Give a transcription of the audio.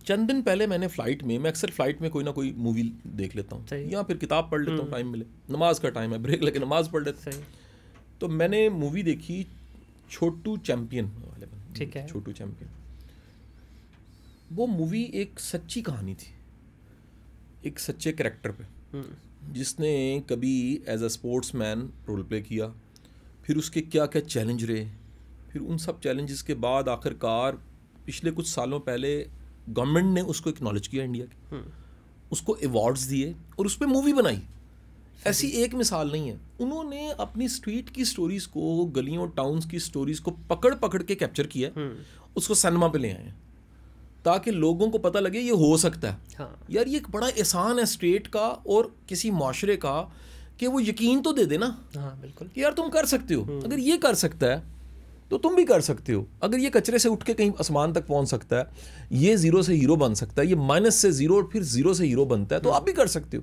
चंद दिन पहले मैंने मैं अक्सर फ्लाइट में कोई ना कोई मूवी देख लेता हूँ या फिर किताब पढ़ लेता हूँ, टाइम मिले, नमाज का टाइम है, ब्रेक लेके नमाज पढ़ लेते हैं। तो मैंने मूवी देखी छोटू चैंपियन वाले, ठीक है, छोटू चैंपियन। वो मूवी एक सच्ची कहानी थी, एक सच्चे कैरेक्टर पे, जिसने कभी as a sportsman role play किया, फिर उसके क्या क्या चैलेंज रहे, फिर उन सब चैलेंजेस के बाद आखिरकार पिछले कुछ सालों पहले गवर्नमेंट ने उसको एक्नॉलेज किया, इंडिया के, उसको अवार्ड्स दिए और उस पर मूवी बनाई। ऐसी एक मिसाल नहीं है, उन्होंने अपनी स्ट्रीट की स्टोरीज को, गलियों टाउन्स की स्टोरीज को पकड़ पकड़ के कैप्चर किया, उसको सिनेमा पे ले आए हैं ताकि लोगों को पता लगे ये हो सकता है। हाँ। यार ये एक बड़ा एहसान है स्टेट का और किसी माशरे का कि वो यकीन तो दे देना। हाँ बिल्कुल, कि यार तुम कर सकते हो, अगर ये कर सकता है तो तुम भी कर सकते हो। अगर ये कचरे से उठ के कहीं आसमान तक पहुंच सकता है, ये जीरो से हीरो बन सकता है, ये माइनस से जीरो और फिर जीरो से हीरो बनता है, तो आप भी कर सकते हो।